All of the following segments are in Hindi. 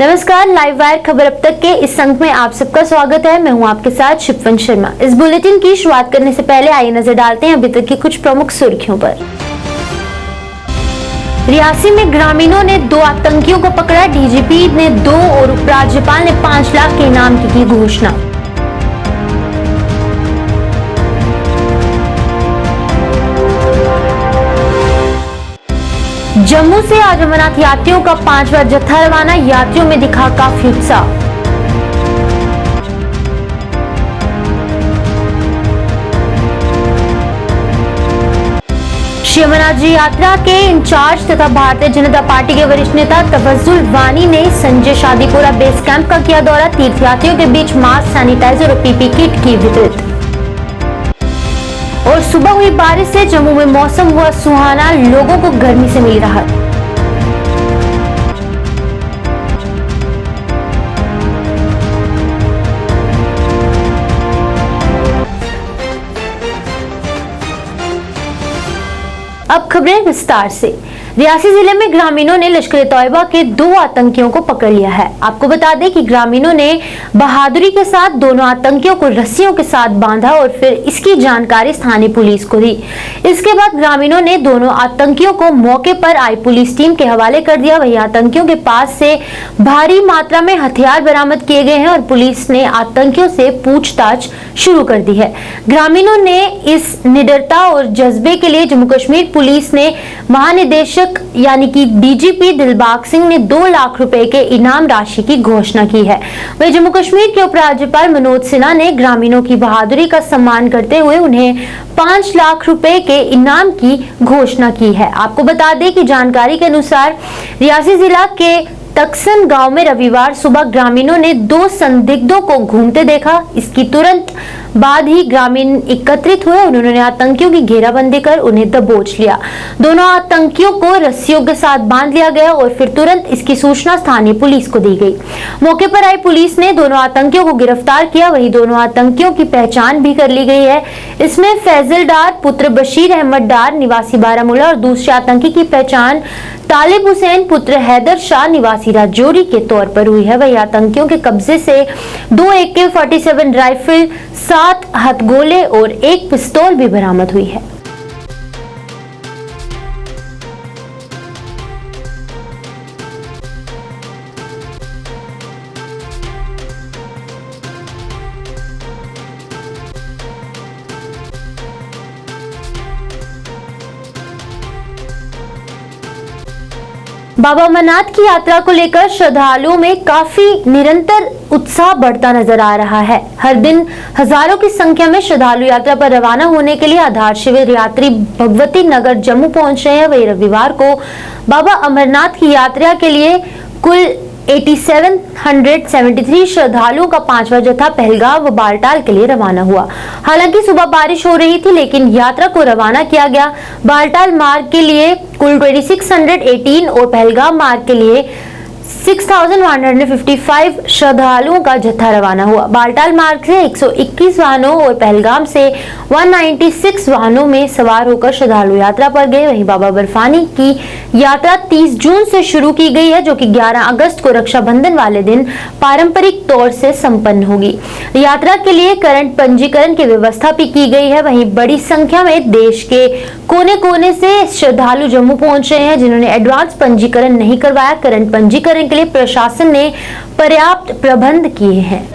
नमस्कार, लाइव वायर खबर अब तक के इस अंक में आप सबका स्वागत है। मैं हूं आपके साथ शिफन शर्मा। इस बुलेटिन की शुरुआत करने से पहले आइए नजर डालते हैं अभी तक की कुछ प्रमुख सुर्खियों पर। रियासी में ग्रामीणों ने 2 आतंकियों को पकड़ा। डीजीपी ने 2 और उपराज्यपाल ने 5 लाख के इनाम की घोषणा। जम्मू से आज अमरनाथ यात्रियों का 5वां जत्था रवाना। यात्रियों में दिखा काफी उत्साह। श्री अमरनाथ जी यात्रा के इंचार्ज तथा भारतीय जनता पार्टी के वरिष्ठ नेता तफज्जुल वानी ने संजय शादीपुरा बेस कैंप का किया दौरा। तीर्थयात्रियों के बीच मास्क, सैनिटाइजर और पीपी किट की वितरित। और सुबह हुई बारिश से जम्मू में मौसम हुआ सुहाना, लोगों को गर्मी से मिली राहत। अब खबरें विस्तार से। रियासी जिले में ग्रामीणों ने लश्कर-ए-तौयबा के 2 आतंकियों को पकड़ लिया है। आपको बता दें कि ग्रामीणों ने बहादुरी के साथ दोनों आतंकियों को रस्सियों के साथ बांधा और फिर इसकी जानकारी स्थानीय पुलिस को दी। इसके बाद ग्रामीणों ने दोनों आतंकियों को मौके पर आई पुलिस टीम के हवाले कर दिया। वहीं आतंकियों के पास से भारी मात्रा में हथियार बरामद किए गए हैं और पुलिस ने आतंकियों से पूछताछ शुरू कर दी है। ग्रामीणों ने इस निडरता और जज्बे के लिए जम्मू कश्मीर पुलिस ने महानिदेशक यानी कि डीजीपी दिलबाग सिंह ने 2 लाख रुपए के इनाम राशि की घोषणा की है। वहीं जम्मू कश्मीर के उपराज्यपाल मनोज सिन्हा ने ग्रामीणों की बहादुरी का सम्मान करते हुए उन्हें 5 लाख रुपए के इनाम की घोषणा की है। आपको बता दें कि जानकारी के अनुसार रियासी जिला के तकसन गांव में रविवार सुबह ग्रामीणों ने 2 संदिग्धों को घूमते देखा। इसकी तुरंत बाद ही ग्रामीण एकत्रित हुए। उन्होंने आतंकियों की घेराबंदी कर उन्हें दबोच लिया। दोनों आतंकियों को रस्सियों के साथ बांध लिया गया और फिर तुरंत इसकी सूचना स्थानीय पुलिस को दी गई। मौके पर आई पुलिस ने दोनों आतंकियों को गिरफ्तार किया। वहीं दोनों आतंकियों की पहचान भी कर ली गई है। इसमें फैजल डार पुत्र बशीर अहमद डार निवासी बारामूला और दूसरे आतंकी की पहचान तालिब हुसैन पुत्र हैदर शाह निवासी राजौरी के तौर पर हुई है। वही आतंकियों के कब्जे से 2 AK-47 राइफल, 7 हथगोले और 1 पिस्तौल भी बरामद हुई है। बाबा अमरनाथ की यात्रा को लेकर श्रद्धालुओं में काफी निरंतर उत्साह बढ़ता नजर आ रहा है। हर दिन हजारों की संख्या में श्रद्धालु यात्रा पर रवाना होने के लिए आधार शिविर यात्री भगवती नगर जम्मू पहुंच रहे हैं। वही रविवार को बाबा अमरनाथ की यात्रा के लिए कुल 8773 श्रद्धालुओं का 5वां जत्था पहलगाम व बालटाल के लिए रवाना हुआ। हालांकि सुबह बारिश हो रही थी, लेकिन यात्रा को रवाना किया गया। बालटाल मार्ग के लिए कुल 2618 और पहलगाम मार्ग के लिए 6155 श्रद्धालुओं का जत्था रवाना हुआ। बालटाल मार्ग से 121 वाहनों और पहलगाम से 196 वाहनों में सवार होकर श्रद्धालु यात्रा पर गए। वहीं बाबा बर्फानी की यात्रा 30 जून से शुरू की गई है, जो कि 11 अगस्त को रक्षाबंधन वाले दिन पारंपरिक तौर से संपन्न होगी। यात्रा के लिए करंट पंजीकरण की व्यवस्था भी की गई है। वहीं बड़ी संख्या में देश के कोने कोने से श्रद्धालु जम्मू पहुंच रहे हैं, जिन्होंने एडवांस पंजीकरण नहीं करवाया। करंट पंजीकरण के लिए प्रशासन ने पर्याप्त प्रबंध किए हैं।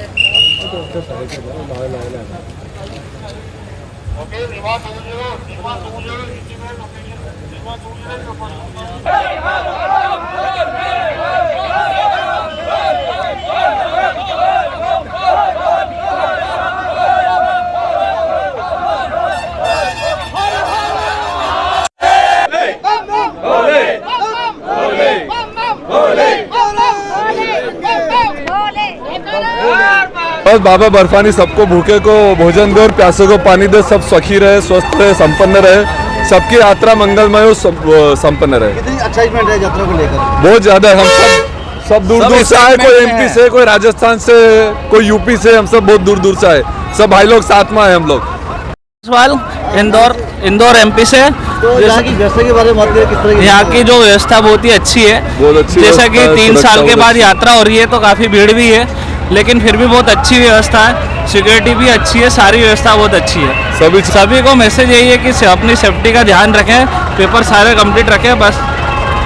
बस बाबा बर्फानी सबको भूखे को भोजन दे और प्यासे को पानी दे, सब सुखी रहे, स्वस्थ रहे, संपन्न रहे, सबकी यात्रा मंगलमय और संपन्न रहे। कितनी एक्साइटमेंट है यात्रा को लेकर? बहुत ज्यादा। हम सब दूर दूर से आए, कोई MP से, कोई राजस्थान से, कोई UP से, हम सब बहुत दूर दूर से आए। सब भाई लोग साथ में आए हम लोग। इंदौर इंदौर एमपी से। तो यहाँ की व्यवस्था के बारे में बात करें, किस तरह की यहाँ की जो व्यवस्था बहुत ही अच्छी है। बहुत अच्छी जैसा कि व्यवस्था है, 3 साल के सुरक्षा बाद यात्रा हो रही है तो काफ़ी भीड़ भी है, लेकिन फिर भी बहुत अच्छी व्यवस्था है। सिक्योरिटी भी अच्छी है, सारी व्यवस्था बहुत अच्छी है। सभी को मैसेज यही है कि अपनी सेफ्टी का ध्यान रखें, पेपर सारे कंप्लीट रखें, बस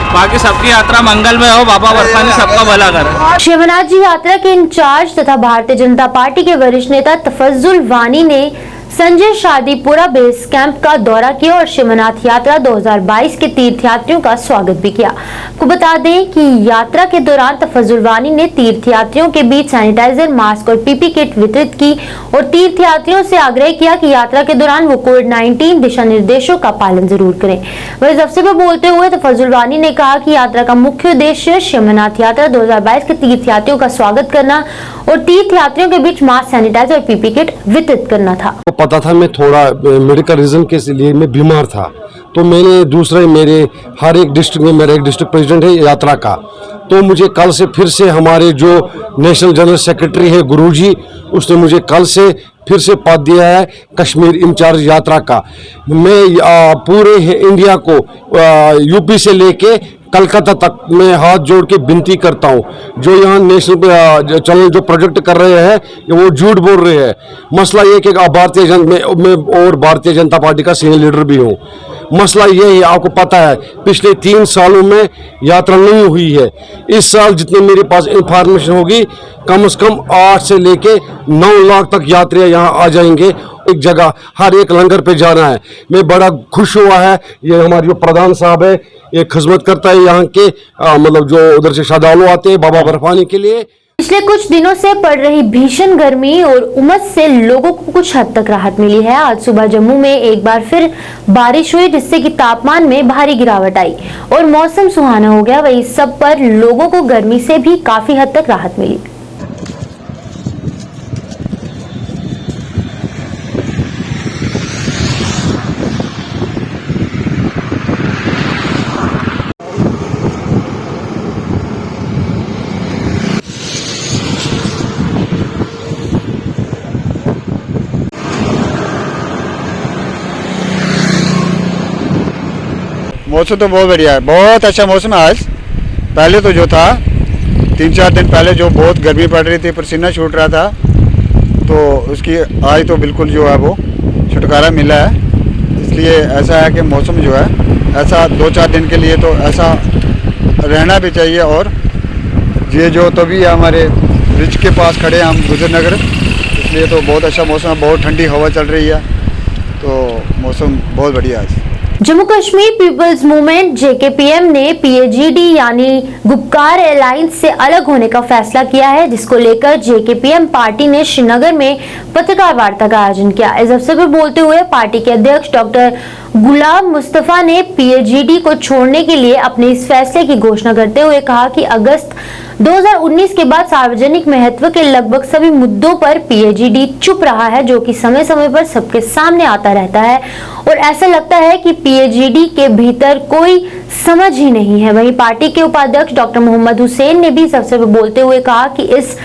बाकी सबकी यात्रा मंगलमय हो, बाबा बर्फानी सबका भला करे। शिवनाथ जी यात्रा के इंचार्ज तथा भारतीय जनता पार्टी के वरिष्ठ नेता तफज्जुल वानी ने संजय शादीपुरा बेस कैंप का दौरा किया और शिवनाथ यात्रा 2022 के तीर्थयात्रियों का स्वागत भी किया। आपको बता दें कि यात्रा के दौरान तफज्जुल वानी ने तीर्थयात्रियों के बीच सैनिटाइजर, मास्क और पीपी किट वितरित की और तीर्थयात्रियों से आग्रह किया कि यात्रा के दौरान वो कोविड-19 दिशा निर्देशों का पालन जरूर करें। वहीं इस अवसर पर बोलते हुए तफज्जुल वानी ने कहा कि यात्रा का मुख्य उद्देश्य शिवनाथ यात्रा 2022 के तीर्थयात्रियों का स्वागत करना और तीर्थयात्रियों के बीच मास्क, सैनिटाइजर और पीपी किट वितरित करना था। पता था मैं थोड़ा मेडिकल रीज़न के लिए मैं बीमार था, तो मैंने दूसरे मेरे हर एक डिस्ट्रिक्ट में मेरा एक डिस्ट्रिक्ट प्रेसिडेंट है यात्रा का, तो मुझे कल से फिर से हमारे जो नेशनल जनरल सेक्रेटरी है गुरुजी, उसने मुझे कल से फिर से पद दिया है कश्मीर इंचार्ज यात्रा का। मैं पूरे इंडिया को यूपी से लेके कलकत्ता तक मैं हाथ जोड़ के विनती करता हूँ, जो यहाँ नेशनल चैनल जो प्रोजेक्ट कर रहे हैं वो झूठ बोल रहे हैं। मसला ये कि मैं और भारतीय जनता पार्टी का सीनियर लीडर भी हूँ। मसला ये है, आपको पता है पिछले 3 सालों में यात्रा नहीं हुई है। इस साल जितनी मेरे पास इंफॉर्मेशन होगी, कम से कम 8 से लेके 9 लाख तक यात्री यहाँ आ जाएंगे। एक जगह हर एक लंगर पे जाना है। मैं बड़ा खुश हुआ है, ये हमारे जो प्रधान साहब है ये खिदमत करता है यहाँ के मतलब जो उधर से श्रद्धालु आते हैं बाबा बर्फानी के लिए। पिछले कुछ दिनों से पड़ रही भीषण गर्मी और उमस से लोगों को कुछ हद तक राहत मिली है। आज सुबह जम्मू में एक बार फिर बारिश हुई, जिससे कि तापमान में भारी गिरावट आई और मौसम सुहाना हो गया। वहीं सब पर लोगों को गर्मी से भी काफी हद तक राहत मिली। मौसम तो बहुत बढ़िया है, बहुत अच्छा मौसम है आज। पहले तो जो था 3-4 दिन पहले जो बहुत गर्मी पड़ रही थी, पसीना छूट रहा था, तो उसकी आज तो बिल्कुल जो है वो छुटकारा मिला है। इसलिए ऐसा है कि मौसम जो है ऐसा 2-4 दिन के लिए तो ऐसा रहना भी चाहिए। और ये जो तो भी हमारे ब्रिज के पास खड़े हैं हम गुजर नगर, इसलिए तो बहुत अच्छा मौसम है, बहुत ठंडी हवा चल रही है, तो मौसम बहुत बढ़िया है। Jammu Kashmir people's movement JKPM ने पीएजीडी यानी गुपकार एलायंस से अलग होने का फैसला किया है, जिसको लेकर जेकेपीएम पार्टी ने श्रीनगर में पत्रकार वार्ता का आयोजन किया। इस अवसर पर बोलते हुए पार्टी के अध्यक्ष डॉक्टर गुलाम मुस्तफा ने पीएजीडी को छोड़ने के लिए अपने इस फैसले की घोषणा करते हुए कहा कि अगस्त 2019 के बाद सार्वजनिक महत्व के लगभग सभी मुद्दों पर पीएजीडी चुप रहा है, जो कि समय समय पर सबके सामने आता रहता है और ऐसा लगता है कि पीएजीडी के भीतर कोई समझ ही नहीं है। वहीं पार्टी के उपाध्यक्ष डॉक्टर मोहम्मद हुसैन ने भी इस अवसर पर बोलते हुए कहा कि इस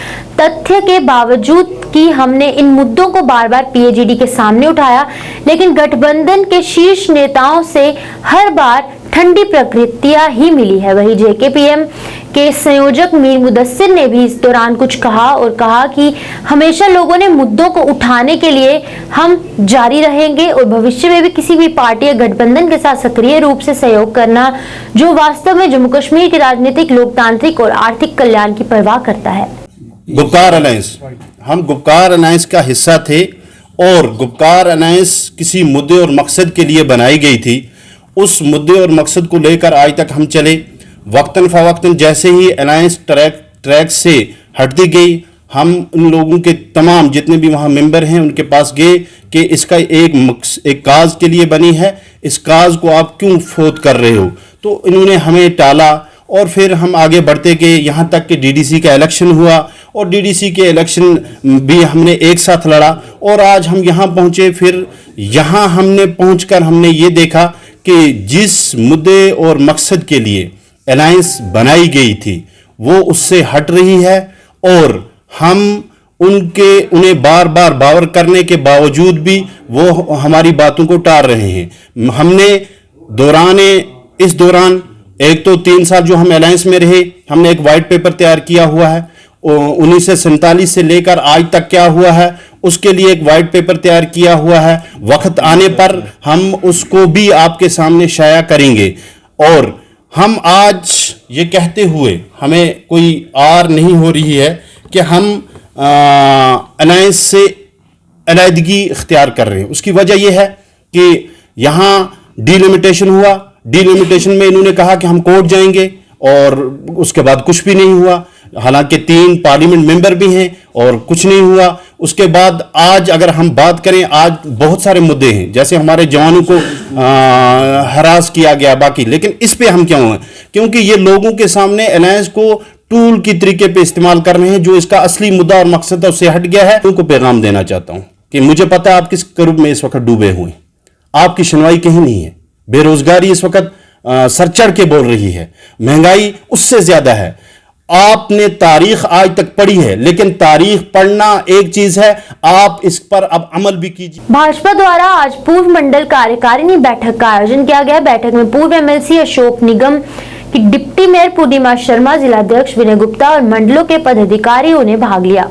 तथ्य के बावजूद कि हमने इन मुद्दों को बार बार पीएजीडी के सामने उठाया, लेकिन गठबंधन के शीर्ष नेताओं से हर बार ठंडी प्रतिक्रिया ही मिली है। वहीं जेकेपीएम के संयोजक मीर मुदस्सिर ने भी इस दौरान कुछ कहा और कहा कि हमेशा लोगों ने मुद्दों को उठाने के लिए हम जारी रहेंगे और भविष्य में भी किसी भी पार्टी या गठबंधन के साथ सक्रिय रूप से सहयोग करना, जो वास्तव में जम्मू कश्मीर के राजनीतिक, लोकतांत्रिक और आर्थिक कल्याण की परवाह करता है। गुपकार अलायंस, हम गुपकार अलायंस का हिस्सा थे और गुपकार अलायंस किसी मुद्दे और मकसद के लिए बनाई गई थी। उस मुद्दे और मकसद को लेकर आज तक हम चले। वक्तन फ़वक्तन जैसे ही अलायंस ट्रैक से हटती गई, हम उन लोगों के तमाम जितने भी वहाँ मेंबर हैं उनके पास गए कि इसका एक काज के लिए बनी है, इस काज को आप क्यों फोत कर रहे हो। तो इन्होंने हमें टाला और फिर हम आगे बढ़ते गए, यहाँ तक कि डीडीसी का इलेक्शन हुआ और डीडीसी के इलेक्शन भी हमने एक साथ लड़ा और आज हम यहाँ पहुँचे। फिर यहाँ हमने पहुँचकर हमने ये देखा कि जिस मुद्दे और मकसद के लिए अलायंस बनाई गई थी वो उससे हट रही है और हम उन्हें बार बार बावर करने के बावजूद भी वो हमारी बातों को टाल रहे हैं। हमने इस दौरान एक तो 3 साल जो हम अलायंस में रहे, हमने एक वाइट पेपर तैयार किया हुआ है। 1947 से लेकर आज तक क्या हुआ है उसके लिए एक वाइट पेपर तैयार किया हुआ है। वक्त आने पर हम उसको भी आपके सामने शाया करेंगे। और हम आज ये कहते हुए हमें कोई आर नहीं हो रही है कि हम अलायंस से अलहदगी इख्तियार कर रहे हैं। उसकी वजह यह है कि यहाँ डिलिमिटेशन हुआ। डिलिमिटेशन में इन्होंने कहा कि हम कोर्ट जाएंगे और उसके बाद कुछ भी नहीं हुआ। हालांकि 3 पार्लियामेंट मेंबर भी हैं और कुछ नहीं हुआ। उसके बाद आज अगर हम बात करें, आज बहुत सारे मुद्दे हैं, जैसे हमारे जवानों को हरास किया गया बाकी, लेकिन इस पे हम क्यों हैं? क्योंकि ये लोगों के सामने अलायंस को टूल की तरीके पे इस्तेमाल कर रहे हैं। जो इसका असली मुद्दा और मकसद है उससे हट गया है। उनको पैगाम देना चाहता हूं कि मुझे पता है आप किस कर्ब में इस वक्त डूबे हुए हैं, आपकी सुनवाई कहीं नहीं है। बेरोजगारी इस वक्त सर चढ़ के बोल रही है, महंगाई उससे ज्यादा है। आपने तारीख आज तक पढ़ी है, लेकिन तारीख पढ़ना एक चीज है, आप इस पर अब अमल भी कीजिए। भाजपा द्वारा आज पूर्व मंडल कार्यकारिणी बैठक का आयोजन किया गया। बैठक में पूर्व एमएलसी अशोक निगम की डिप्टी मेयर पूर्णिमा शर्मा, जिलाध्यक्ष विनय गुप्ता और मंडलों के पदाधिकारियों ने भाग लिया।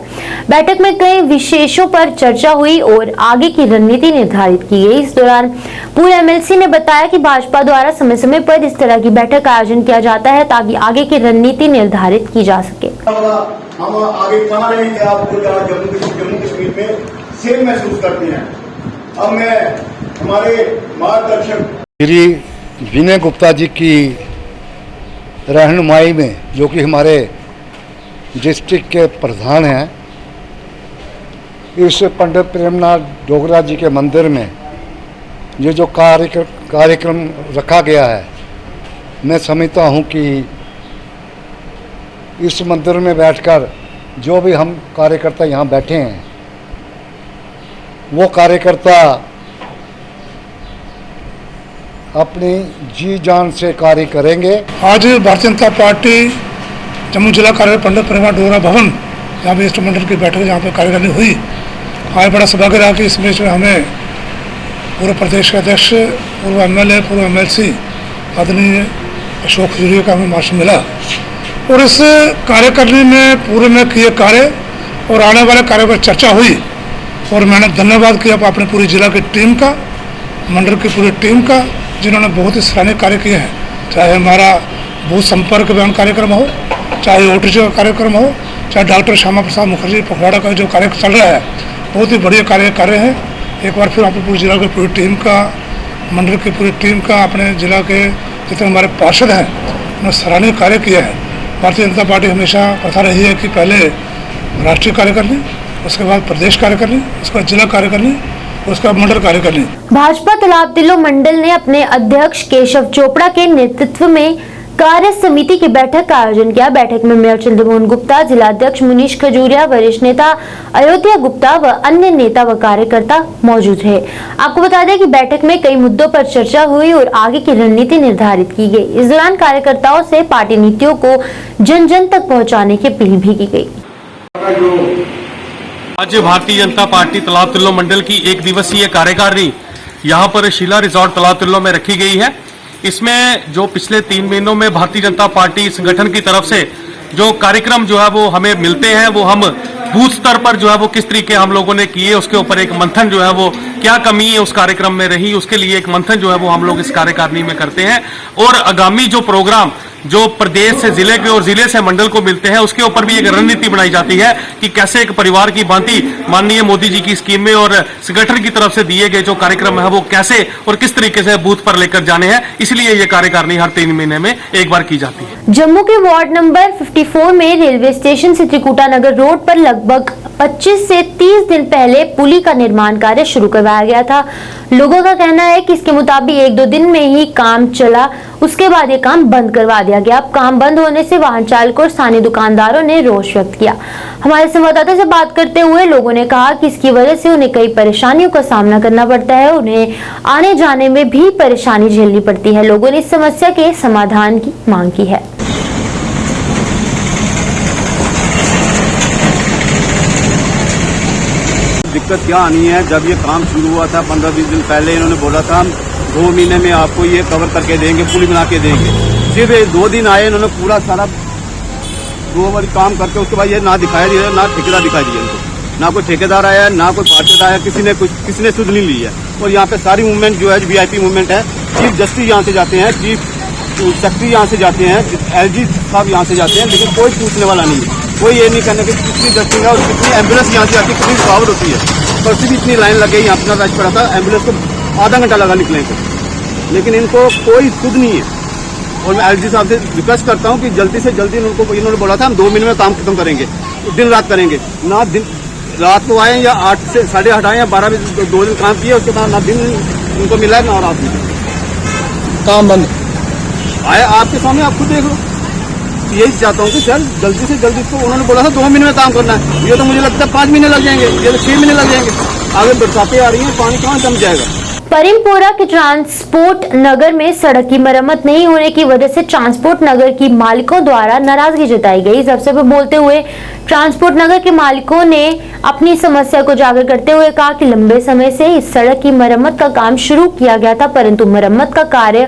बैठक में कई विषयों पर चर्चा हुई और आगे की रणनीति निर्धारित की गई। इस दौरान पूर्व एमएलसी ने बताया कि भाजपा द्वारा समय समय पर इस तरह की बैठक का आयोजन किया जाता है ताकि आगे की रणनीति निर्धारित की जा सके। हम आगे कहाँ रहेंगे, आप जम्मू कश्मीर में सेम महसूस करते हैं। अब मैं हमारे मार्गदर्शक श्री विनय गुप्ता जी की रहनुमाई में, जो कि हमारे डिस्ट्रिक्ट के प्रधान हैं, इस पंडित प्रेमनाथ डोगरा जी के मंदिर में ये जो कार्यक्रम रखा गया है, मैं समझता हूं कि इस मंदिर में बैठकर जो भी हम कार्यकर्ता यहाँ बैठे हैं, वो कार्यकर्ता अपनी जी जान से कार्य करेंगे। आज भारतीय जनता पार्टी जम्मू जिला कार्यालय पंडित प्रेमनाथ डोगरा भवन, यहाँ पे इष्ट मंडल की बैठक जहाँ पे कार्यकारिणी हुई, आज बड़ा सौभाग्य रहा कि इसमें जो हमें पूर्व प्रदेश के अध्यक्ष, पूर्व एमएलए, पूर्व एमएलसी आदरणीय अशोक जूरिया का हमें मार्च मिला और इस कार्यकारिणी में पूरे में किए कार्य और आने वाले कार्यों पर चर्चा हुई। और मैंने धन्यवाद किया अपने पूरी जिला की टीम का, मंडल की पूरी टीम का, जिन्होंने बहुत ही सराहनीय कार्य किए हैं। चाहे हमारा बूथ संपर्क अभियान कार्यक्रम हो, चाहे आउटरीच का कार्यक्रम हो, चाहे डॉक्टर श्यामा प्रसाद मुखर्जी पखवाड़ा का जो कार्य चल रहा है, बहुत ही बढ़िया कार्य कर रहे हैं। एक बार फिर अपने पूरे जिला की पूरी टीम का, मंडल की पूरी टीम का, अपने जिला के जितने हमारे पार्षद हैं, उन्होंने सराहनीय कार्य किया है। भारतीय जनता पार्टी हमेशा प्रथा रही है कि पहले राष्ट्रीय कार्यकारिणी, उसके बाद प्रदेश कार्यकारिणी, उसके बाद जिला कार्यकारिणी, उसका मंडल कार्यकारिणी। भाजपा तालाब तिल्लो मंडल ने अपने अध्यक्ष केशव चोपड़ा के नेतृत्व में कार्य समिति की बैठक का आयोजन किया। बैठक में मेयर चंद्रमोहन गुप्ता, जिलाध्यक्ष मुनीश खजूरिया, वरिष्ठ नेता अयोध्या गुप्ता व अन्य नेता व कार्यकर्ता मौजूद रहे। आपको बता दें कि बैठक में कई मुद्दों पर चर्चा हुई और आगे की रणनीति निर्धारित की गई। इस दौरान कार्यकर्ताओं से पार्टी नीतियों को जन जन तक पहुँचाने की अपील भी की गयी। आज भारतीय जनता पार्टी तालाब तिल्लो मंडल की 1 दिवसीय कार्यकारिणी यहाँ पर शीला रिजॉर्ट तालाब तिल्लो में रखी गई है। इसमें जो पिछले 3 महीनों में भारतीय जनता पार्टी संगठन की तरफ से जो कार्यक्रम जो है वो हमें मिलते हैं, वो हम बूथ स्तर पर जो है वो किस तरीके हम लोगों ने किए, उसके ऊपर एक मंथन जो है वो क्या कमी है उस कार्यक्रम में रही, उसके लिए एक मंथन जो है वो हम लोग इस कार्यकारिणी में करते हैं। और आगामी जो प्रोग्राम जो प्रदेश से जिले के और जिले से मंडल को मिलते हैं, उसके ऊपर भी एक रणनीति बनाई जाती है कि कैसे एक परिवार की भांति माननीय मोदी जी की स्कीमें और संगठन की तरफ से दिए गए जो कार्यक्रम है वो कैसे और किस तरीके से बूथ पर लेकर जाने हैं। इसलिए ये कार्यकारिणी हर 3 महीने में एक बार की जाती है। जम्मू के वार्ड नंबर 54 में रेलवे स्टेशन से त्रिकुटा नगर रोड पर लगभग 25 से 30 दिन पहले पुली का निर्माण कार्य शुरू करवाया गया था। लोगों का कहना है कि इसके मुताबिक 1-2 दिन में ही काम चला, उसके बाद ये काम बंद करवा दिया गया। अब काम बंद होने से वाहन चालकों और स्थानीय दुकानदारों ने रोष व्यक्त किया। हमारे संवाददाता से बात करते हुए लोगों ने कहा कि इसकी वजह से उन्हें कई परेशानियों का सामना करना पड़ता है, उन्हें आने जाने में भी परेशानी झेलनी पड़ती है। लोगों ने इस समस्या के समाधान की मांग की है। दिक्कत क्या आनी है। जब ये काम शुरू हुआ था 15-20 दिन पहले इन्होंने बोला था हम 2 महीने में आपको ये कवर करके देंगे, पुल बना के देंगे। सिर्फ 2 दिन आए, इन्होंने पूरा सारा 2 बार काम करके उसके बाद ये ना दिखाया दिया, ना ठेकेदार दिखाई दिया इनको, ना कोई ठेकेदार आया, ना कोई पार्षद आया, किसी ने सुध नहीं ली है। और यहाँ पे सारी मूवमेंट जो है VIP मूवमेंट है, चीफ जस्टिस यहाँ से जाते हैं, चीफ सेक्रेटरी यहाँ से जाते हैं, LG साहब यहाँ से जाते हैं, लेकिन कोई पूछने वाला नहीं है। कोई ये नहीं कहना कि कितनी जस्टिस है और कितनी एम्बुलेंस यहाँ से आती है, कितनी रुकावट होती है। परसों भी इतनी लाइन लग गई, यहाँ अपना रश पड़ा था, एम्बुलेंस को आधा घंटा लगा निकले को, लेकिन इनको कोई सुध नहीं है। और मैं LG साहब से रिक्वेस्ट करता हूँ कि जल्दी से जल्दी इन्होंने बोला था हम 2 महीने में काम खत्म करेंगे, दिन रात करेंगे। ना दिन रात को आए या 8 से 8:30 आए या 12 बजे 2 दिन काम किए, उसके बाद ना दिन उनको मिला है ना रात मिला, काम बंद आए। आपके सामने आप खुद देख लो। यही चाहता हूँ कि सर जल्दी से जल्दी इसको, उन्होंने बोला था 2 महीने में काम करना है, ये तो मुझे लगता है 5 महीने लग जाएंगे, ये तो 6 महीने लग जाएंगे। आगे बरसातें आ रही हैं, पानी कहाँ जम जाएगा। परिमपोरा के ट्रांसपोर्ट नगर में सड़क की मरम्मत नहीं होने की वजह से ट्रांसपोर्ट नगर की मालिकों द्वारा नाराजगी जताई गई। इस अवसर पर बोलते हुए ट्रांसपोर्ट नगर के मालिकों ने अपनी समस्या को उजागर करते हुए कहा कि लंबे समय से इस सड़क की मरम्मत का काम शुरू किया गया था, परंतु मरम्मत का कार्य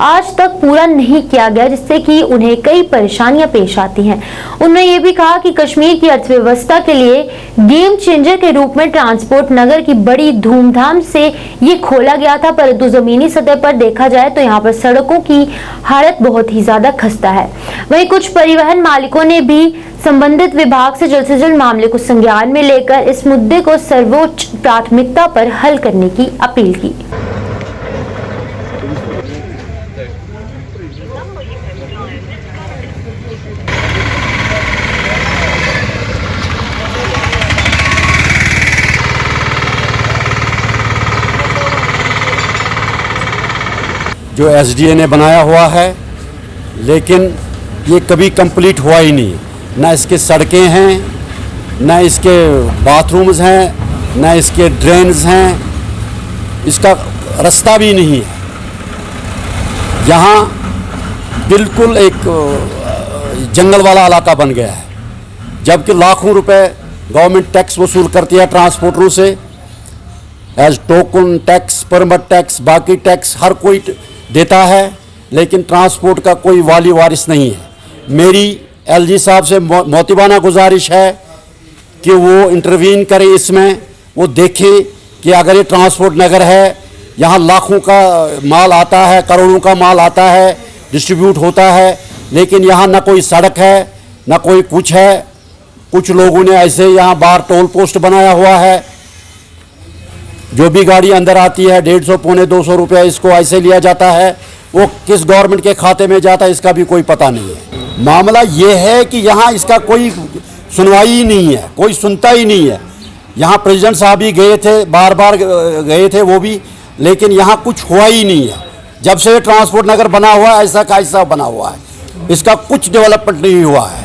आज तक पूरा नहीं किया गया, जिससे कि उन्हें कई परेशानियां पेश आती हैं। उन्होंने ये भी कहा कि कश्मीर की अर्थव्यवस्था के लिए गेम चेंजर के रूप में ट्रांसपोर्ट नगर की बड़ी धूमधाम से ये खोला गया था, परंतु जमीनी सतह पर देखा जाए तो यहाँ पर सड़कों की हालत बहुत ही ज्यादा खस्ता है। वहीं कुछ परिवहन मालिकों ने भी संबंधित विभाग से जल्द मामले को संज्ञान में लेकर इस मुद्दे को सर्वोच्च प्राथमिकता पर हल करने की अपील की। जो SDA ने बनाया हुआ है, लेकिन ये कभी कंप्लीट हुआ ही नहीं। ना इसके सड़कें हैं, ना इसके बाथरूम्स हैं, ना इसके ड्रेन्स हैं, इसका रास्ता भी नहीं है। यहाँ बिल्कुल एक जंगल वाला इलाका बन गया है, जबकि लाखों रुपए गवर्नमेंट टैक्स वसूल करती है ट्रांसपोर्टरों से, as token tax, permit tax, बाकी टैक्स हर कोई देता है, लेकिन ट्रांसपोर्ट का कोई वाली वारिस नहीं है। मेरी LG साहब से मोतिबाना गुजारिश है कि वो इंटरवीन करें इसमें, वो देखें कि अगर ये ट्रांसपोर्ट नगर है, यहाँ लाखों का माल आता है, करोड़ों का माल आता है, डिस्ट्रीब्यूट होता है, लेकिन यहाँ ना कोई सड़क है, ना कोई कुछ है। कुछ लोगों ने ऐसे यहाँ बाहर टोल पोस्ट बनाया हुआ है, जो भी गाड़ी अंदर आती है 150 पौने 200 रुपया इसको ऐसे लिया जाता है, वो किस गवर्नमेंट के खाते में जाता है इसका भी कोई पता नहीं है। मामला ये है कि यहाँ इसका कोई सुनवाई ही नहीं है, कोई सुनता ही नहीं है। यहाँ प्रेसिडेंट साहब भी गए थे, बार बार गए थे वो भी, लेकिन यहाँ कुछ हुआ ही नहीं है। जब से ट्रांसपोर्ट नगर बना हुआ है ऐसा का ऐसा बना हुआ है, इसका कुछ डेवलपमेंट नहीं हुआ है।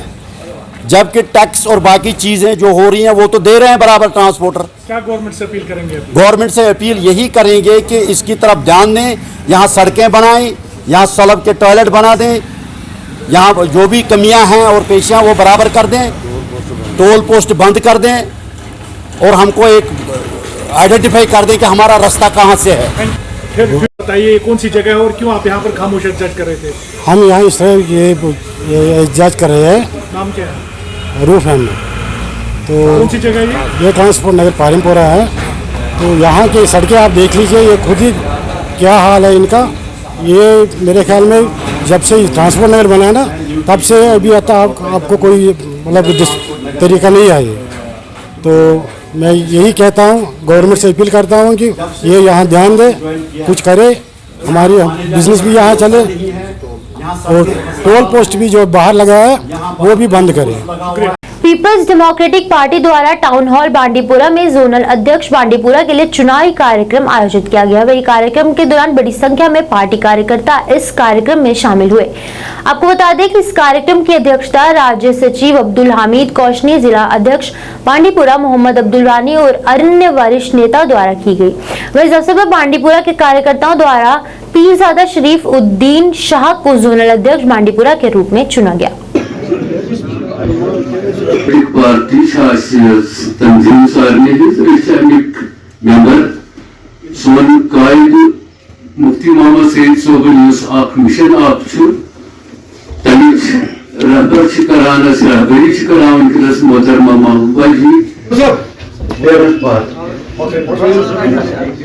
जबकि टैक्स और बाकी चीज़ें जो हो रही हैं वो तो दे रहे हैं बराबर ट्रांसपोर्टर। क्या गवर्नमेंट से अपील करेंगे? गवर्नमेंट से अपील यही करेंगे कि इसकी तरफ ध्यान दें, यहाँ सड़कें बनाएं, यहाँ सलब के टॉयलेट बना दें, यहाँ जो भी कमियां हैं और पेशियां वो बराबर कर दें, टोल पोस्ट बंद कर दें और हमको एक आइडेंटिफाई कर दें कि हमारा रास्ता कहाँ से है। फिर बताइए कौन सी जगह है और क्यों आप यहाँ पर खामोश एहतजाज कर रहे थे? हम यहाँ इस तरह ये एहतजाज कर रहे हैं। नाम क्या है? रूफ है। तो कौन सी जगह ये ट्रांसपोर्ट नगर पारिमपोरा है। तो यहाँ की सड़कें आप देख लीजिए, ये खुद ही क्या हाल है इनका। ये मेरे ख्याल में जब से ट्रांसपोर्ट नगर बना है ना, तब से अभी आपको कोई मतलब तरीका नहीं है ये। तो मैं यही कहता हूँ, गवर्नमेंट से अपील करता हूँ कि ये यहाँ ध्यान दे, कुछ करे, हमारी बिजनेस भी यहाँ चले और टोल पोस्ट भी जो बाहर लगा है वो भी बंद करें। पीपल्स डेमोक्रेटिक पार्टी द्वारा टाउन हॉल बांडीपुरा में जोनल अध्यक्ष बांडीपुरा के लिए चुनावी कार्यक्रम आयोजित किया गया। वही कार्यक्रम के दौरान बड़ी संख्या में पार्टी कार्यकर्ता इस कार्यक्रम में शामिल हुए। आपको बता दें कि इस कार्यक्रम की अध्यक्षता राज्य सचिव अब्दुल हामिद कौशनी, जिला अध्यक्ष बांडीपुरा मोहम्मद अब्दुल रानी और अन्य वरिष्ठ नेता द्वारा की गई। वही इस अवसर पर बांडीपुरा के कार्यकर्ताओं द्वारा पीरजादा शरीफ उद्दीन शाह को जोनल अध्यक्ष बांडीपुरा के रूप में चुना गया। एक पार्टी तंजीम सारने मेंबर सोन कायद मुफ्ती मोहम्मद सईद सोबन मिशन आप तमिच रहबर करान रहबरी करान मोहतरमा महबूबा जी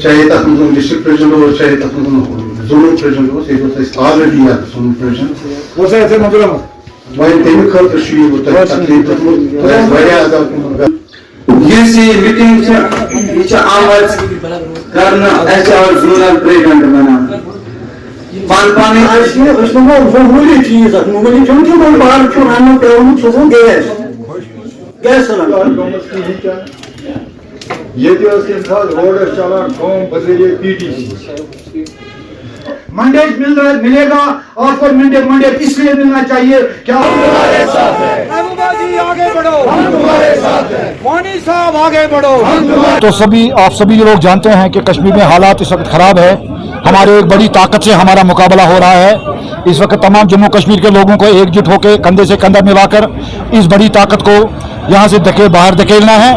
चाहे तक डिस्ट्रिक्ट प्रेसिडेंट हो चाहे तक जोनल प्रेसिडेंट हो ऑलरेडी प्रेसिडेंट वहीं तमिक खतर मीटिंग आमज कर जोनल प्रेसिडेंट बना पान पानी चीज ये रोड चलान बदले PTC मंडेट मिलेगा आपको मंडेट इसलिए मिलना चाहिए क्या तुम्हारे साथ है महबूबा जी आगे बढ़ो हम तुम्हारे साथ हैं वानी साहब आगे बढ़ो तो आप सभी लोग जानते हैं कि कश्मीर में हालात इस वक्त खराब है। हमारे एक बड़ी ताकत से हमारा मुकाबला हो रहा है। इस वक्त तमाम जम्मू कश्मीर के लोगों को एकजुट होकर कंधे से कंधा मिलाकर इस बड़ी ताकत को यहाँ से बाहर धकेलना है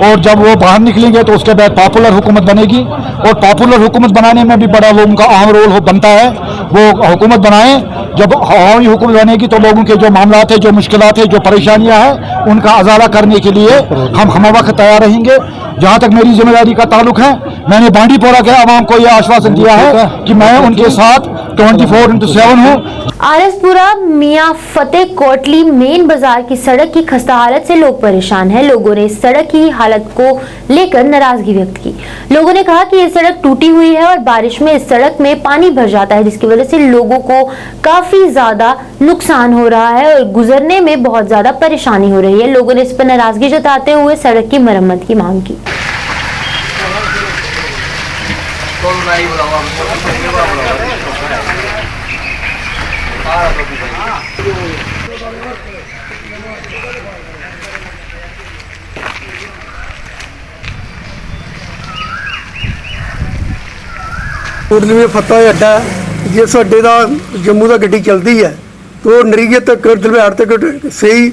और जब वो बाहर निकलेंगे तो उसके बाद पॉपुलर हुकूमत बनेगी और पॉपुलर हुकूमत बनाने में भी बड़ा लोगों का अहम रोल बनता है। वो हुकूमत बनाएं, जब हमारी हुकूमत बनेगी तो लोगों के जो मामलात है, जो मुश्किलात है, जो परेशानियां हैं, उनका अजाला करने के लिए हम वक्त तैयार रहेंगे। जहाँ तक मेरी जिम्मेदारी का ताल्लुक है, मैंने बांडीपोरा के आवाम को यह आश्वासन दिया है कि मैं उनके साथ 24/7 हूँ। आरएसपुरा मियां फतेह कोटली मेन बाजार की सड़क की खस्ता हालत से लोग परेशान हैं। लोगों ने इस सड़क की हालत को लेकर नाराजगी व्यक्त की। लोगों ने कहा कि ये सड़क टूटी हुई है और बारिश में इस सड़क में पानी भर जाता है, जिसकी वजह से लोगों को काफी ज्यादा नुकसान हो रहा है और गुजरने में बहुत ज्यादा परेशानी हो रही है। लोगों ने इस पर नाराजगी जताते हुए सड़क की मरम्मत की मांग की। कोटली में फतेह अड्डा जिस अड्डे का जम्मू का गड्डी चलती है तो नरीगे तक दलबैड़ तक सही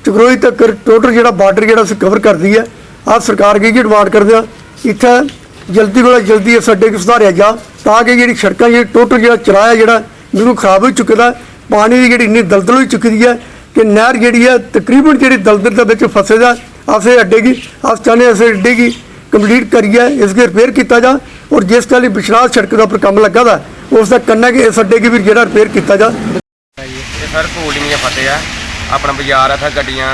चकरोई तक टोटल जो बार्डर जो कवर करती है। आप सरकार की डिमांड करते हैं इतने जल्दी को जल्दी इस अड्डे को सुधारिया जा ताकि जी सड़क जी टोटल जो चलाया जो बिल्कुल खराब हो चुका है। पानी की जी इन्नी दलदल हो चुकी है कि नहर जी है तकरीबन जी दलदल के फसे दा। अस अड्डे की अस चाहते हैं इस अड्डे की कंप्लीट करिए, इसके रिपेयर किया जा और जिस चाली विश्राम सड़क का काम लगा था उसका कन्ना कि इस अड्डे की भी जो रिपेयर किया जा। सर कोटली में फतेह है अपना बाजार है, गड्डियाँ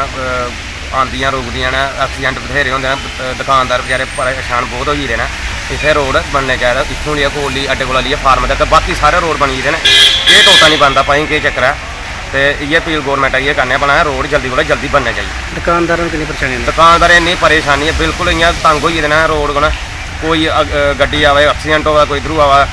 आंदियाँ रुकदियाँ ने, एक्सीडेंट बथेरे होंगे, दुकानदार बेचारे परेशान बहुत हो गए हैं। इतने रोड बनने चाहिए इतों लिया कोटली अड्डे को लिया फार्म तक बाकी सारे रोड बनी गए हैं। ये टोटा नहीं बनता पाई के चक्कर है तो ये अपील गौरमेंट ये करने बनाया रोड जल्दी को जल्दी बनने चाहिए। दुकानदारों की परेशानी दुकानदार इन्नी परेशानी है बिल्कुल इं तंग हो गए रोड को कोई गड्डी आवे एक्सीडेंट होगा कोई इधरू आवा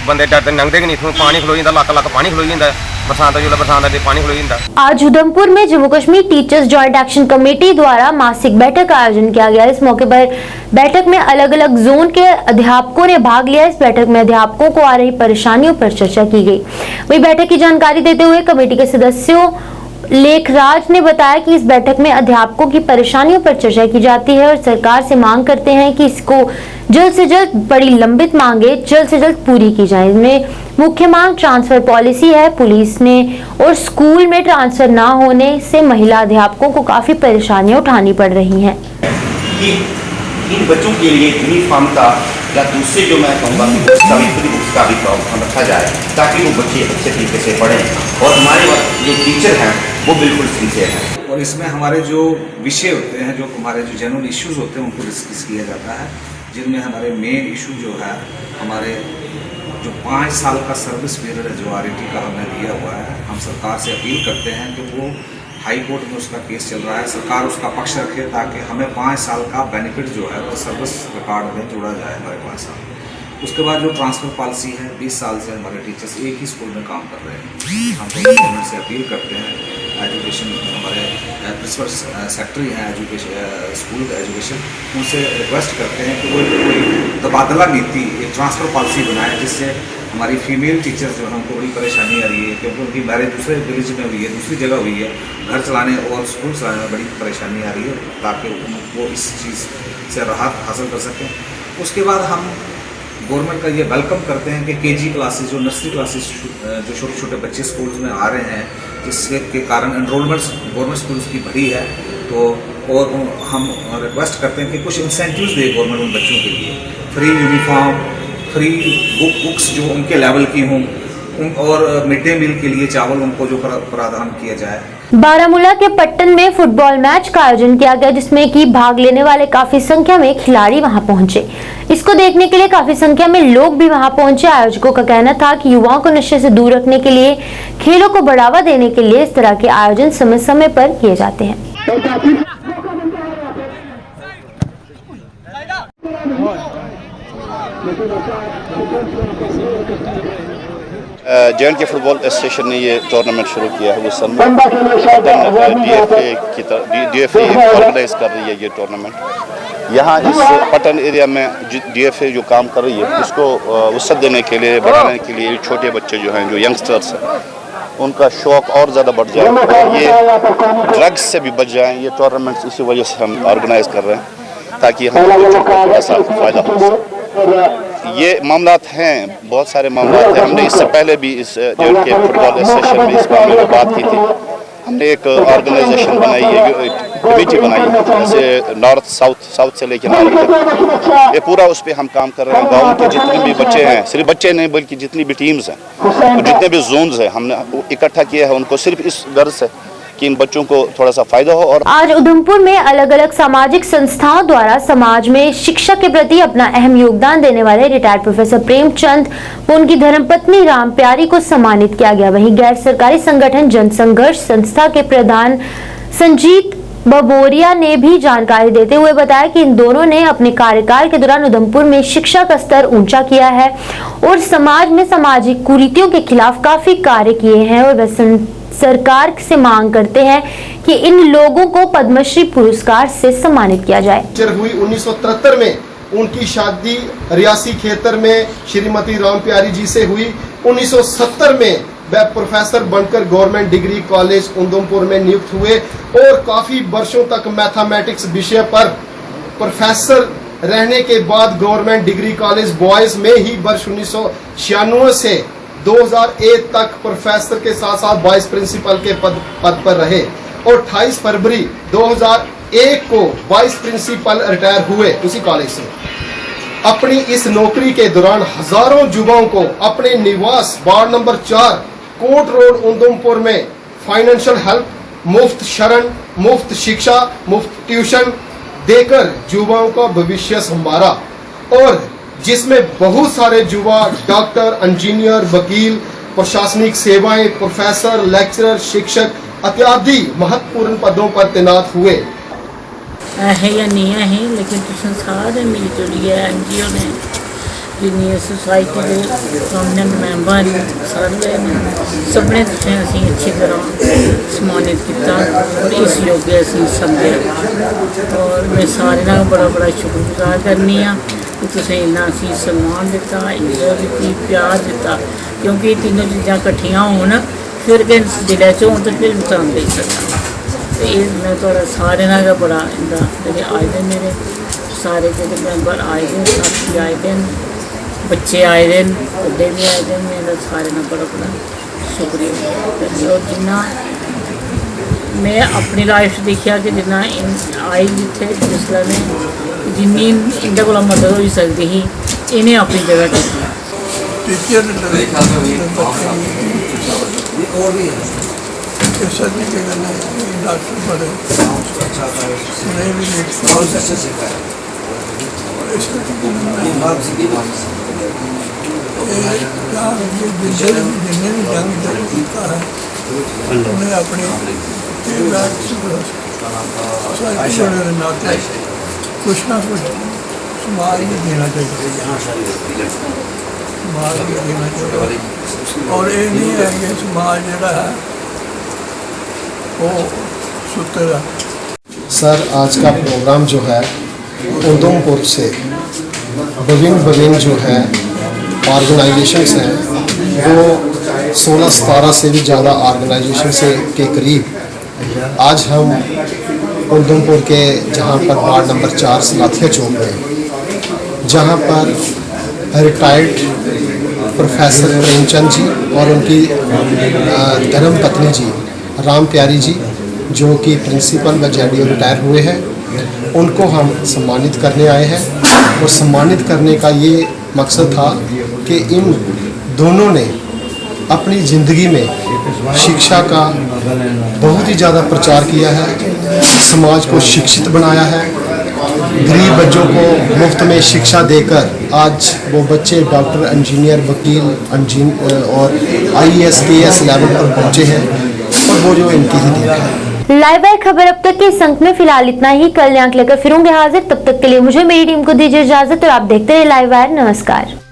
बंदे डरते लंघते नहीं इतों पानी खलो जाता लक लक पानी खलो जाता बरसात जो बरसात पानी खलो जाता। आज उधमपुर में Jammu Kashmir teachers joint action committee द्वारा मासिक बैठक का आयोजन किया गया। इस मौके पर बैठक में अलग अलग जोन के अध्यापकों ने भाग लिया। इस बैठक में अध्यापकों को आ रही परेशानियों पर चर्चा की गई। वही बैठक की जानकारी देते हुए कमेटी के सदस्यों लेखराज ने बताया कि इस बैठक में अध्यापकों की परेशानियों पर चर्चा की जाती है और सरकार से मांग करते हैं कि इसको जल्द से जल्द बड़ी लंबित मांगे जल्द से जल्द पूरी की जाए। इनमें मुख्य मांग ट्रांसफर पॉलिसी है। पुलिस ने और स्कूल में ट्रांसफर ना होने से महिला अध्यापकों को काफी परेशानियां उठानी पड़ रही हैं। कि इन बच्चों के लिए यूनिफॉर्म का या दूसरे जो मैं कहूँगा कि बुक्स का भी प्रावधान रखा जाए ताकि वो बच्चे अच्छे तरीके से पढ़ें और हमारे जो टीचर हैं वो बिल्कुल सिंसियर हैं। और इसमें हमारे जो विषय होते हैं जो हमारे जो जनरल इश्यूज होते हैं उनको डिस्कस किया जाता है, जिनमें हमारे मेन इशू जो है हमारे जो 5 साल का सर्विस पीरियड है जो RET का हमने दिया हुआ है। हम सरकार से अपील करते हैं कि वो हाई कोर्ट में उसका केस चल रहा है, सरकार उसका पक्ष रखे ताकि हमें 5 साल का बेनिफिट जो है वो सर्विस रिकॉर्ड में जोड़ा जाए हमारे 5 साल। उसके बाद जो ट्रांसफ़र पॉलिसी है 20 साल से हमारे टीचर्स एक ही स्कूल में काम कर रहे हैं। हम गवर्नमेंट से अपील करते हैं, एजुकेशन हमारे प्रिंसिपल सेक्रेटरी हैं एजुकेशन स्कूल एजुकेशन, उनसे रिक्वेस्ट करते हैं कि वो कोई तबादला नीति एक ट्रांसफ़र पॉलिसी बनाए जिससे हमारी फीमेल टीचर जो है उनको बड़ी परेशानी आ रही है, क्योंकि उनकी मैरिज दूसरे विलेज में हुई है, दूसरी जगह हुई है, घर चलाने और स्कूल चलाने में बड़ी परेशानी आ रही है, ताकि वो इस चीज़ से राहत हासिल कर सकें। उसके बाद हम गवर्नमेंट का ये वेलकम करते हैं कि केजी क्लासेस, जो नर्सरी क्लासेस, जो छोटे छोटे बच्चे स्कूल्स में आ रहे हैं, जिसके कारण एनरोलमेंट्स गवर्नमेंट स्कूल्स की बढ़ी है, तो और हम रिक्वेस्ट करते हैं कि कुछ इंसेंटिव्स दे गवर्नमेंट उन बच्चों के लिए, फ्री यूनिफॉर्म, फ्री बुक्स जो उनके लेवल की हों, और मिड डे मील के लिए चावल उनको जो प्रावधान किया जाए। बारामूला के पट्टन में फुटबॉल मैच का आयोजन किया गया, जिसमें कि भाग लेने वाले काफी संख्या में खिलाड़ी वहां पहुंचे। इसको देखने के लिए काफी संख्या में लोग भी वहां पहुंचे। आयोजकों का कहना था कि युवाओं को नशे से दूर रखने के लिए, खेलों को बढ़ावा देने के लिए इस तरह के आयोजन समय समय पर किए जाते हैं। जे.एंड.के फुटबॉल एसोसिएशन ने ये टूर्नामेंट शुरू किया है। उस समय DFA ऑर्गेनाइज कर रही है ये टूर्नामेंट। यहाँ इस पटन एरिया में DFA जो काम कर रही है, इसको वसअत देने के लिए, बढ़ाने के लिए छोटे बच्चे जो हैं, जो यंगस्टर्स हैं, उनका शौक और ज़्यादा बढ़ जाए, ये ड्रग्स से भी बच जाएँ। ये टूर्नामेंट इसी वजह से हम ऑर्गेनाइज कर रहे हैं, ताकि हम बच्चों को थोड़ा सा फ़ायदा हो। ये मामलात हैं, बहुत सारे मामलात हैं। हमने इससे पहले भी इस जे.एंड.के फुटबॉल एसोसिएशन में इस मामले में बात की थी। हमने एक ऑर्गेनाइजेशन बनाई है, कमेटी बनाई है, जैसे नॉर्थ साउथ से लेकर नॉर्थ तक, ये पूरा उस पर हम काम कर रहे हैं। गाँव के जितने भी बच्चे हैं, सिर्फ बच्चे नहीं बल्कि जितनी भी टीम्स हैं, तो जितने भी जोन्स हैं, हमने इकट्ठा किया है उनको सिर्फ इस गर्ज से कि इन बच्चों को थोड़ा सा फायदा हो। और आज उधमपुर में अलग अलग सामाजिक संस्थाओं द्वारा समाज में शिक्षा के प्रति अपना अहम योगदान देने वाले रिटायर्ड प्रोफेसर प्रेमचंद व उनकी धर्मपत्नी राम प्यारी को सम्मानित किया गया। वहीं गैर सरकारी संगठन जन संघर्ष संस्था के प्रधान संजीत बबोरिया ने भी जानकारी देते हुए बताया कि इन दोनों ने अपने कार्यकाल के दौरान उधमपुर में शिक्षा का स्तर ऊंचा किया है और समाज में सामाजिक कुरीतियों के खिलाफ काफी कार्य किए हैं, और वह सरकार से मांग करते हैं कि इन लोगों को पद्मश्री पुरस्कार से सम्मानित किया जाए। हुई 1973 में उनकी शादी रियासी खेतर में श्रीमती राम प्यारी जी से हुई। 1970 में वह प्रोफेसर बनकर गवर्नमेंट डिग्री कॉलेज उधमपुर में नियुक्त हुए और काफी वर्षों तक मैथमेटिक्स विषय पर प्रोफेसर रहने के बाद गवर्नमेंट डिग्री कॉलेज बॉयज में ही वर्ष 1996 से 2001 तक प्रोफेसर के साथ साथ वाइस प्रिंसिपल के पद पर रहे और 28 फरवरी 2001 को वाइस प्रिंसिपल रिटायर हुए उसी कॉलेज से। अपनी इस नौकरी के दौरान हजारों युवाओं को अपने निवास ward number 4 Kot road Udhampur में फाइनेंशियल हेल्प, मुफ्त शरण, मुफ्त शिक्षा, मुफ्त ट्यूशन देकर युवाओं का भविष्य संवारा, और जिसमें बहुत सारे युवा डॉक्टर, इंजीनियर, वकील, प्रशासनिक सेवाएं, प्रोफेसर, लेक्चरर, शिक्षक इत्यादि महत्वपूर्ण पदों पर तैनात हुए। है या नहीं है, लेकिन सारे मिली जुली है NGO ने, जिन्नी सोसाइटी के प्रोमिनेंट मैंबर सारे सबने असी अच्छी तरह सम्मानित किया और इस योग्य असी समझे, और मैं सारे का बड़ा बड़ा शुक्रगुजार करनी हाँ कि तुसें इन्ना असी सम्मान दिता, इज्जत दी, प्यार दिता, क्योंकि तीनों चीज़ां कट्ठियां होन फिर कि दिलै च होन तो फिर नुकसान दे सकता। तो ये मैं थोड़ा सारे का बड़ा इंदा जेह्ड़े आए दे मेरे सारे जेह्ड़े मैंबर आए दे, साथी आए दे, बच्चे आए दे, बड्डे भी आए दे, मेरा सारे का बड़ा बड़ा शुक्रिया। और जिन्ना मैं अपनी लाइफ देखा कि जिन्ना आई जिथे जिसलै में जिन्नी इंदे कोला मदद हो सकती ही इन्हें अपनी जगह की। डॉक्टर बड़े जिन्हें भी जंग किया है उन्हें अपने नाते कुछ ना कुछ समाज में देना चाहिए, समाज में देना चाहिए। और ये नहीं है कि समाज जोड़ा है वो सुतेगा। सर, आज का प्रोग्राम जो है उधमपुर से बविन जो है ऑर्गेनाइजेशंस हैं वो 16-17 से भी ज़्यादा ऑर्गेनाइजेशन से के करीब आज हम उधमपुर के जहाँ पर वार्ड नंबर 4 सलाथिया चौक में, जहाँ पर रिटायर्ड प्रोफेसर प्रेमचंद जी और उनकी धर्म पत्नी जी राम प्यारी जी, जो कि प्रिंसिपल व जेडीओ रिटायर हुए हैं, उनको हम सम्मानित करने आए हैं। और सम्मानित करने का ये मकसद था कि इन दोनों ने अपनी ज़िंदगी में शिक्षा का बहुत ही ज़्यादा प्रचार किया है, समाज को शिक्षित बनाया है, गरीब बच्चों को मुफ्त में शिक्षा देकर आज वो बच्चे डॉक्टर, इंजीनियर, वकील और IAS KS लेवल पर पहुँचे हैं, और वो जो इनकी ही देन है। लाइव वायर खबर अब तक के इस अंक में फिलहाल इतना ही। कल अंक लेकर फिर होंगे हाजिर। तब तक के लिए मुझे मेरी टीम को दीजिए इजाजत और आप देखते रहिए लाइव वायर। नमस्कार।